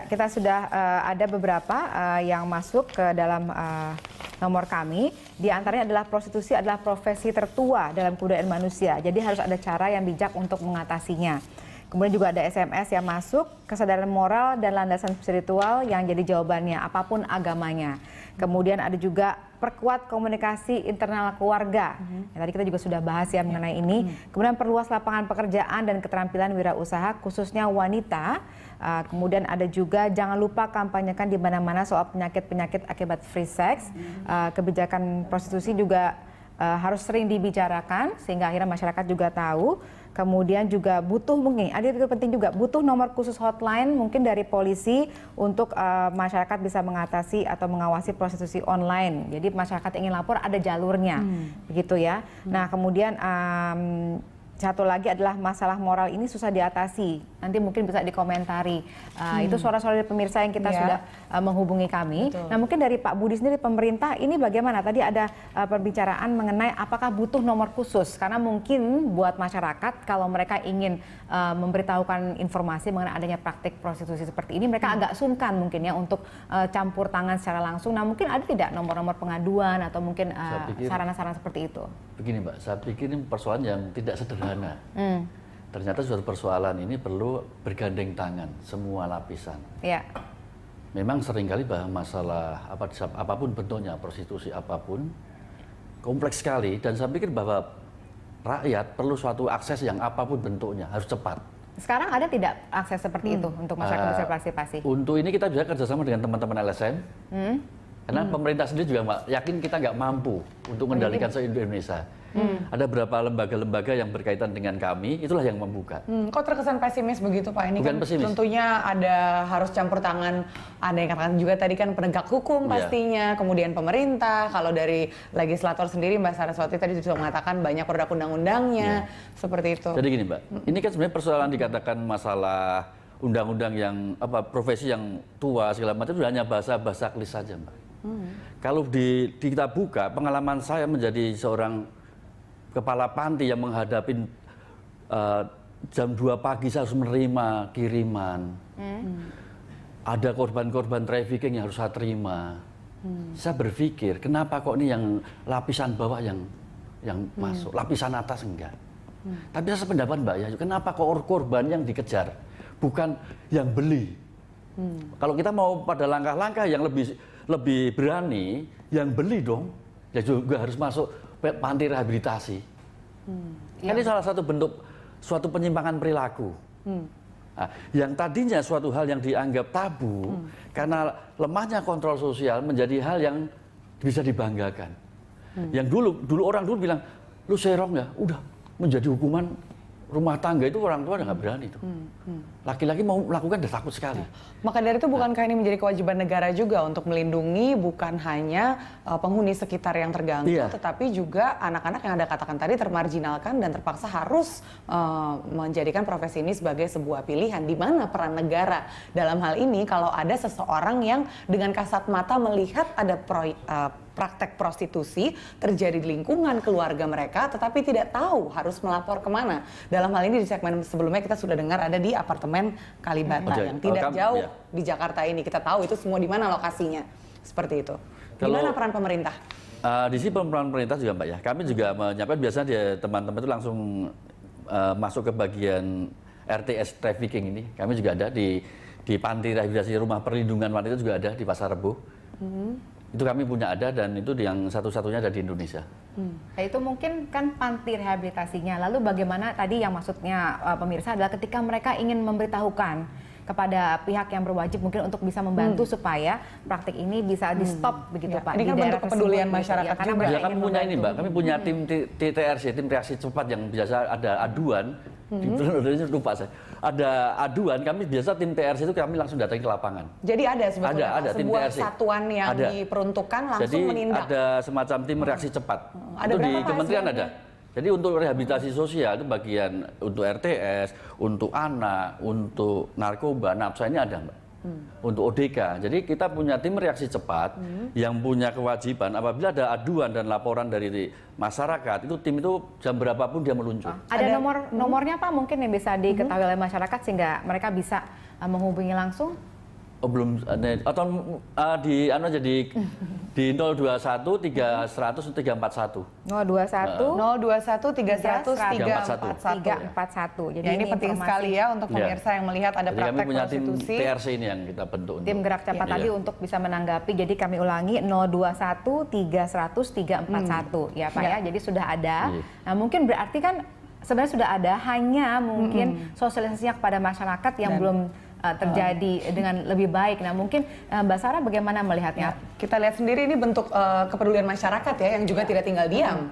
Kita sudah ada beberapa yang masuk ke dalam nomor kami. Di antaranya adalah prostitusi adalah profesi tertua dalam kebudayaan manusia. Jadi harus ada cara yang bijak untuk mengatasinya. Kemudian juga ada SMS yang masuk, kesadaran moral dan landasan spiritual yang jadi jawabannya, apapun agamanya. Kemudian ada juga perkuat komunikasi internal keluarga. Tadi kita juga sudah bahas ya mengenai ini. Kemudian perluas lapangan pekerjaan dan keterampilan wirausaha, khususnya wanita. Kemudian ada juga jangan lupa kampanyekan di mana-mana soal penyakit-penyakit akibat free sex. Kebijakan prostitusi juga harus sering dibicarakan sehingga akhirnya masyarakat juga tahu. Kemudian juga butuh mungkin, ada juga penting juga butuh nomor khusus hotline mungkin dari polisi untuk masyarakat bisa mengatasi atau mengawasi prostitusi online. Jadi masyarakat ingin lapor ada jalurnya, begitu ya. Nah kemudian satu lagi adalah masalah moral ini susah diatasi. Nanti mungkin bisa dikomentari. Itu suara-suara dari pemirsa yang kita sudah menghubungi kami. Betul. Nah mungkin dari Pak Budi sendiri, pemerintah ini bagaimana? Tadi ada perbicaraan mengenai apakah butuh nomor khusus. Karena mungkin buat masyarakat kalau mereka ingin memberitahukan informasi mengenai adanya praktik prostitusi seperti ini, mereka agak sungkan mungkin ya untuk campur tangan secara langsung. Nah mungkin ada tidak nomor-nomor pengaduan atau mungkin sarana-sarana seperti itu? Begini Mbak, saya pikir ini persoalan yang tidak sederhana. Ternyata suatu persoalan ini perlu bergandeng tangan semua lapisan. Ya. Memang seringkali bahwa masalah apapun bentuknya, prostitusi apapun, kompleks sekali, dan saya pikir bahwa rakyat perlu suatu akses yang apapun bentuknya, harus cepat. Sekarang ada tidak akses seperti itu untuk masyarakat bisa partisipasi? Untuk ini kita juga kerjasama dengan teman-teman LSM. Karena pemerintah sendiri juga yakin kita nggak mampu untuk mengendalikan seluruh Indonesia. Ada beberapa lembaga-lembaga yang berkaitan dengan kami, itulah yang membuka. Kok terkesan pesimis begitu Pak? Ini bukan kan pesimis. Tentunya ada harus campur tangan, ada yang katakan juga tadi kan penegak hukum pastinya, kemudian pemerintah, kalau dari legislator sendiri Mbak Saraswati tadi sudah mengatakan banyak produk undang-undangnya, seperti itu. Jadi gini Mbak, ini kan sebenarnya persoalan dikatakan masalah undang-undang yang profesi yang tua segala macam itu hanya bahasa-bahasa klis saja Mbak. Kalau kita buka, pengalaman saya menjadi seorang kepala panti yang menghadapi jam 2 pagi saya harus menerima kiriman. Ada korban-korban trafficking yang harus saya terima. Saya berpikir, kenapa kok ini yang lapisan bawah yang masuk, lapisan atas enggak. Tapi saya sependapat Mbak ya, kenapa kok korban yang dikejar, bukan yang beli. Kalau kita mau pada langkah-langkah yang lebih berani, yang beli dong, ya juga harus masuk panti rehabilitasi. Ini salah satu bentuk suatu penyimpangan perilaku. Nah, yang tadinya suatu hal yang dianggap tabu, karena lemahnya kontrol sosial menjadi hal yang bisa dibanggakan. Yang dulu orang bilang, lu serong ya, udah menjadi hukuman rumah tangga, itu orang tua udah nggak berani tuh. Laki-laki mau melakukan udah takut sekali. Maka dari itu bukankah ini menjadi kewajiban negara juga untuk melindungi bukan hanya penghuni sekitar yang terganggu, tetapi juga anak-anak yang Anda katakan tadi termarginalkan dan terpaksa harus menjadikan profesi ini sebagai sebuah pilihan. Di mana peran negara dalam hal ini kalau ada seseorang yang dengan kasat mata melihat ada praktek prostitusi terjadi di lingkungan keluarga mereka, tetapi tidak tahu harus melapor kemana. Dalam hal ini di segmen sebelumnya kita sudah dengar ada di apartemen Kalibata yang tidak jauh di Jakarta ini. Kita tahu itu semua di mana lokasinya, seperti itu. Di mana peran pemerintah? Di sini peran pemerintah juga Mbak ya. Kami juga menyampaikan biasanya teman-teman itu langsung masuk ke bagian RTS trafficking ini. Kami juga ada di panti rehabilitasi rumah perlindungan wanita juga ada di Pasar Rebo. Itu kami punya ada dan itu yang satu-satunya ada di Indonesia. Nah, itu mungkin kan panti rehabilitasinya. Lalu bagaimana tadi yang maksudnya pemirsa adalah ketika mereka ingin memberitahukan kepada pihak yang berwajib mungkin untuk bisa membantu supaya praktik ini bisa di-stop begitu Pak. Ini kan bentuk kepedulian masyarakat juga. Ya, kami punya ini Mbak, kami punya tim TRC, tim reaksi cepat yang biasa ada aduan. Lupa saya. Ada aduan, kami biasa tim TRC itu kami langsung datang ke lapangan. Jadi ada sebetulnya ada sebuah satuan yang diperuntukkan langsung jadi, menindak. Ada semacam tim reaksi cepat. Ada itu di berapa kementerian ada. Jadi untuk rehabilitasi sosial itu bagian untuk RTS, untuk anak, untuk narkoba, nafsa ini ada Mbak. Untuk ODK. Jadi kita punya tim reaksi cepat yang punya kewajiban apabila ada aduan dan laporan dari masyarakat, itu tim itu jam berapapun dia meluncur. Ada nomornya Pak mungkin yang bisa diketahui oleh masyarakat sehingga mereka bisa menghubungi langsung? Oh, belum atau di anu jadi di 021 300 341. 021 341 Jadi ya, ini penting sekali ya untuk pemirsa yang melihat ada jadi praktek kami punya prostitusi. tim TRC ini yang kita bentuk. tim gerak cepat tadi untuk bisa menanggapi. Jadi kami ulangi 021 300 341 ya Pak ya. Jadi sudah ada. Nah, mungkin berarti kan sebenarnya sudah ada, hanya mungkin sosialisasinya kepada masyarakat yang belum terjadi dengan lebih baik. Nah, mungkin Mbak Sarah bagaimana melihatnya? Kita lihat sendiri ini bentuk kepedulian masyarakat ya, yang juga tidak tinggal diam.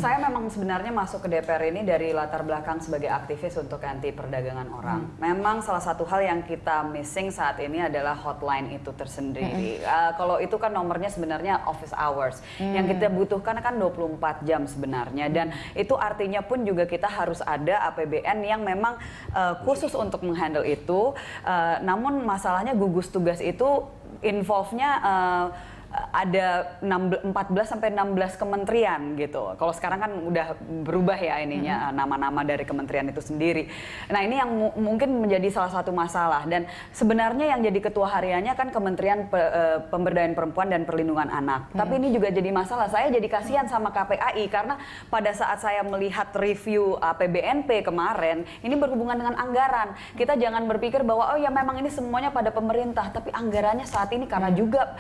Saya memang sebenarnya masuk ke DPR ini dari latar belakang sebagai aktivis untuk anti perdagangan orang. Memang salah satu hal yang kita missing saat ini adalah hotline itu tersendiri. Kalau itu kan nomornya sebenarnya office hours. Yang kita butuhkan kan 24 jam sebenarnya. Dan itu artinya pun juga kita harus ada APBN yang memang khusus untuk menghandle itu. Namun masalahnya gugus tugas itu involve-nya ada 14 sampai 16 kementerian gitu. Kalau sekarang kan udah berubah ya ininya nama-nama dari kementerian itu sendiri. Nah, ini yang mungkin menjadi salah satu masalah, dan sebenarnya yang jadi ketua hariannya kan Kementerian Pemberdayaan Perempuan dan Perlindungan Anak. Tapi ini juga jadi masalah. Saya jadi kasihan sama KPAI karena pada saat saya melihat review APBNP kemarin, ini berhubungan dengan anggaran. Kita jangan berpikir bahwa oh ya memang ini semuanya pada pemerintah, tapi anggarannya saat ini karena juga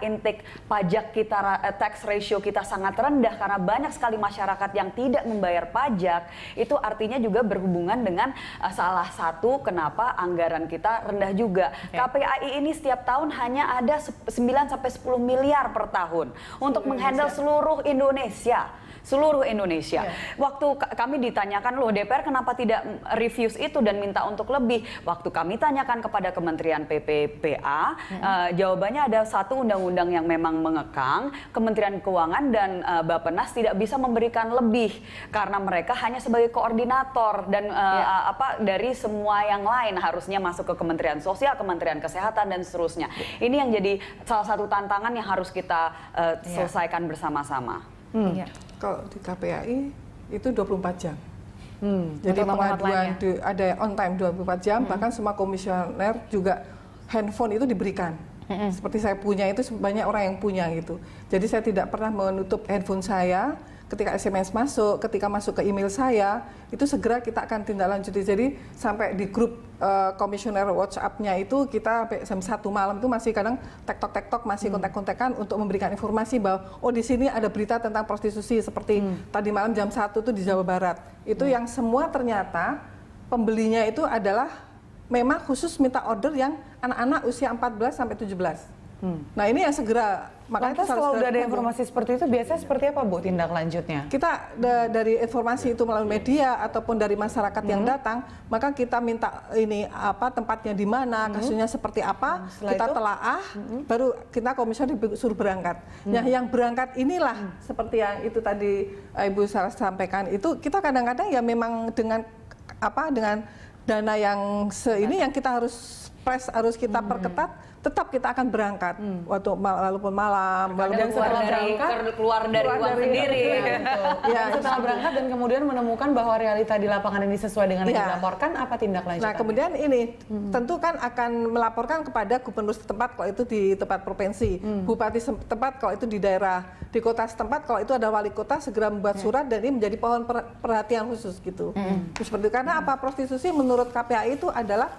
intake pajak kita, tax ratio kita sangat rendah karena banyak sekali masyarakat yang tidak membayar pajak. Itu artinya juga berhubungan dengan salah satu kenapa anggaran kita rendah juga. KPAI ini setiap tahun hanya ada 9 sampai 10 miliar per tahun untuk menghandle seluruh Indonesia. Waktu kami ditanyakan, loh DPR kenapa tidak reviews itu dan minta untuk lebih? Waktu kami tanyakan kepada Kementerian PPPA, jawabannya ada satu undang-undang yang memang mengekang, Kementerian Keuangan dan Bappenas tidak bisa memberikan lebih karena mereka hanya sebagai koordinator dan dari semua yang lain harusnya masuk ke Kementerian Sosial, Kementerian Kesehatan dan seterusnya. Ini yang jadi salah satu tantangan yang harus kita selesaikan bersama-sama. Kalau di KPAI itu 24 jam. Jadi pengaduan ada on time 24 jam, bahkan semua komisioner juga handphone itu diberikan. Seperti saya punya itu banyak orang yang punya gitu. Jadi saya tidak pernah menutup handphone saya. Ketika SMS masuk, ketika masuk ke email saya, itu segera kita akan tindak lanjuti. Jadi sampai di grup komisioner WhatsApp-nya itu kita jam 1 malam itu masih kadang tektok-tektok, masih kontak-kontakan untuk memberikan informasi bahwa oh di sini ada berita tentang prostitusi seperti tadi malam jam 1 itu di Jawa Barat. Itu yang semua ternyata pembelinya itu adalah memang khusus minta order yang anak-anak usia 14 sampai 17. Nah, ini yang segera. Makanya kalau udah ada informasi seperti itu, biasanya seperti apa Bu tindak lanjutnya? Kita dari informasi itu melalui media ataupun dari masyarakat yang datang, maka kita minta ini tempatnya di mana, kasusnya seperti apa, kita telaah, baru kita komisioner disuruh berangkat. Nah, yang berangkat inilah seperti yang itu tadi Ibu Sarah sampaikan, itu kita kadang-kadang ya memang dengan dana yang ini yang kita harus kita perketat. Tetap kita akan berangkat waktu walaupun malam, walaupun keluar dari uang sendiri. Ya, setelah berangkat dan kemudian menemukan bahwa realita di lapangan ini sesuai dengan yang dilaporkan, apa tindak lanjutnya? Nah, kemudian ini tentu kan akan melaporkan kepada gubernur setempat kalau itu di tempat provinsi, bupati setempat kalau itu di daerah, di kota setempat kalau itu ada wali kota segera membuat surat dan ini menjadi pohon perhatian khusus gitu. Seperti itu. Karena apa, prostitusi menurut KPAI itu adalah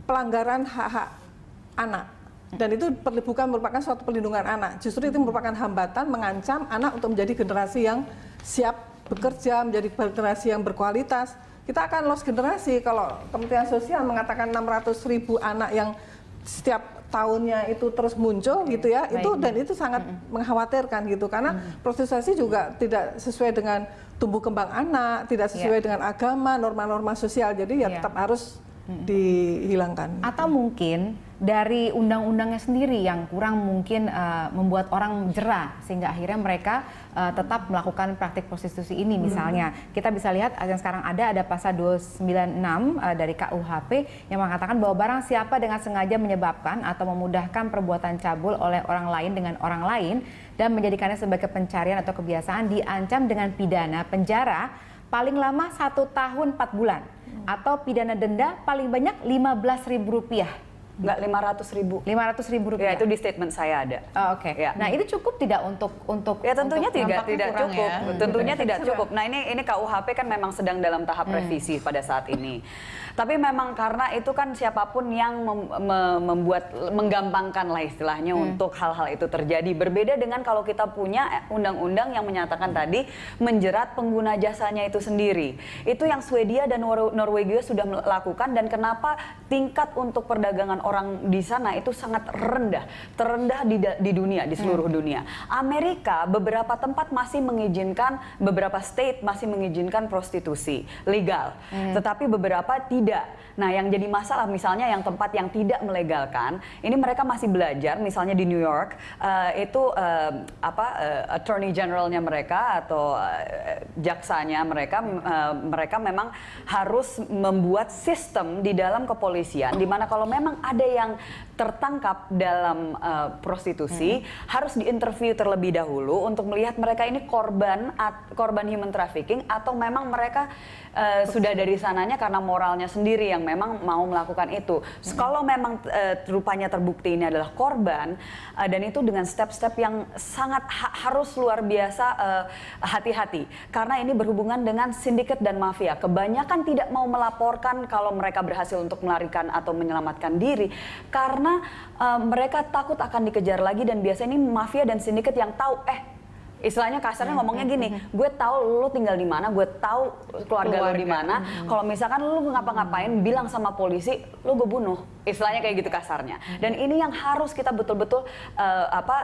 pelanggaran hak-hak anak. Dan itu bukan merupakan suatu perlindungan anak, justru itu merupakan hambatan mengancam anak untuk menjadi generasi yang siap bekerja, menjadi generasi yang berkualitas. Kita akan lost generasi kalau Kementerian Sosial mengatakan 600.000 anak yang setiap tahunnya itu terus muncul gitu ya, dan itu sangat mengkhawatirkan gitu, karena prostitusi juga tidak sesuai dengan tumbuh kembang anak, tidak sesuai dengan agama, norma-norma sosial, jadi tetap harus dihilangkan. Atau mungkin dari undang-undangnya sendiri yang kurang mungkin membuat orang jera sehingga akhirnya mereka tetap melakukan praktik prostitusi ini. Misalnya kita bisa lihat yang sekarang ada pasal 296 dari KUHP yang mengatakan bahwa barang siapa dengan sengaja menyebabkan atau memudahkan perbuatan cabul oleh orang lain dengan orang lain dan menjadikannya sebagai pencarian atau kebiasaan diancam dengan pidana penjara paling lama 1 tahun 4 bulan atau pidana denda paling banyak Rp15.000. Nggak, 500.000. 500.000 Ya, rupiah. itu di statement saya ada. Oh, oke. Ya. Nah, itu cukup tidak untuk Ya tentunya untuk nampaknya tidak kurang cukup, ya. tentunya tidak cukup. Nah ini KUHP kan memang sedang dalam tahap revisi pada saat ini. Tapi memang karena itu kan siapapun yang menggampangkan lah istilahnya untuk hal-hal itu terjadi. Berbeda dengan kalau kita punya undang-undang yang menyatakan tadi menjerat pengguna jasanya itu sendiri. Itu yang Swedia dan Norwegia sudah melakukan, dan kenapa tingkat untuk perdagangan orang di sana itu sangat rendah, terendah di dunia, di seluruh dunia. Amerika beberapa tempat masih mengizinkan, beberapa state masih mengizinkan prostitusi legal, tetapi beberapa tidak. Nah, yang jadi masalah misalnya yang tempat yang tidak melegalkan, ini mereka masih belajar. Misalnya di New York itu Attorney Generalnya mereka atau jaksanya mereka memang harus membuat sistem di dalam kepolisian, di mana kalau memang ada yang tertangkap dalam prostitusi harus diinterview terlebih dahulu untuk melihat mereka ini korban human trafficking atau memang mereka sudah dari sananya karena moralnya sendiri yang memang mau melakukan itu. Kalau memang rupanya terbukti ini adalah korban dan itu dengan step-step yang sangat harus luar biasa hati-hati, karena ini berhubungan dengan sindiket dan mafia. Kebanyakan tidak mau melaporkan kalau mereka berhasil untuk melarikan atau menyelamatkan diri karena mereka takut akan dikejar lagi, dan biasanya ini mafia dan sindiket yang tahu istilahnya kasarnya ngomongnya gini, gue tahu lu tinggal di mana, gue tahu keluarga lu di mana. Kalau misalkan lu ngapa-ngapain, bilang sama polisi, lu gue bunuh. Istilahnya kayak gitu kasarnya. Dan ini yang harus kita betul-betul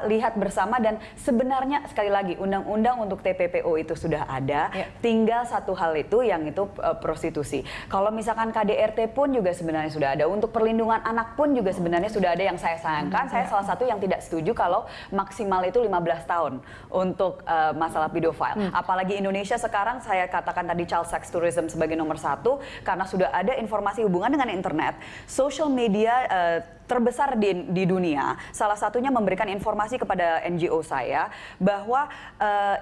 lihat bersama, dan sebenarnya sekali lagi undang-undang untuk TPPO itu sudah ada. Tinggal satu hal itu yang itu prostitusi. Kalau misalkan KDRT pun juga sebenarnya sudah ada. Untuk perlindungan anak pun juga sebenarnya sudah ada. Yang saya sayangkan, saya salah satu yang tidak setuju kalau maksimal itu 15 tahun untuk masalah pedofile. Apalagi Indonesia sekarang, saya katakan tadi child sex tourism sebagai nomor 1 karena sudah ada informasi hubungan dengan internet, social media terbesar di dunia. Salah satunya memberikan informasi kepada NGO saya bahwa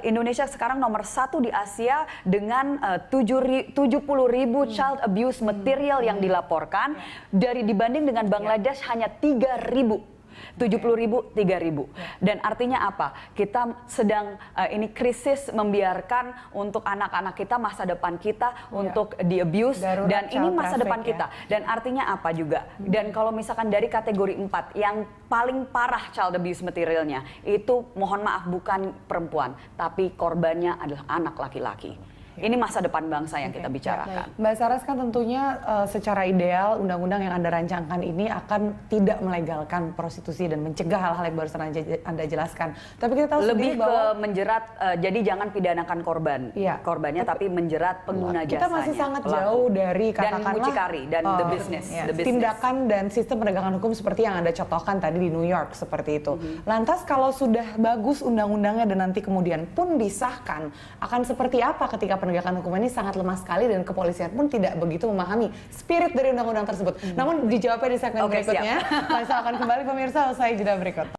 Indonesia sekarang nomor 1 di Asia dengan 70.000 child abuse material yang dilaporkan, dibanding dengan Bangladesh hanya 3.000. 70.000, 3.000. Dan artinya apa? Kita sedang ini krisis membiarkan untuk anak-anak kita, masa depan kita untuk di abuse, dan ini masa depan kita. Dan artinya apa juga? Dan kalau misalkan dari kategori 4 yang paling parah child abuse materialnya itu, mohon maaf, bukan perempuan, tapi korbannya adalah anak laki-laki. Ini masa depan bangsa yang kita bicarakan. Mbak Saras, kan tentunya secara ideal undang-undang yang Anda rancangkan ini akan tidak melegalkan prostitusi dan mencegah hal-hal yang barusan Anda jelaskan. Tapi kita tahu lebih bahwa ke menjerat, jadi jangan pidanakan korbannya, tapi menjerat pengguna jasanya. Kita masih sangat jauh dari katakanlah dan mucikari dan the business. Tindakan dan sistem penegakan hukum seperti yang Anda contohkan tadi di New York seperti itu. Lantas kalau sudah bagus undang-undangnya dan nanti kemudian pun disahkan, akan seperti apa ketika penegakan hukum ini sangat lemah sekali dan kepolisian pun tidak begitu memahami spirit dari undang-undang tersebut. Namun dijawabnya di segmen berikutnya. Saya akan kembali pemirsa usai jeda berikut.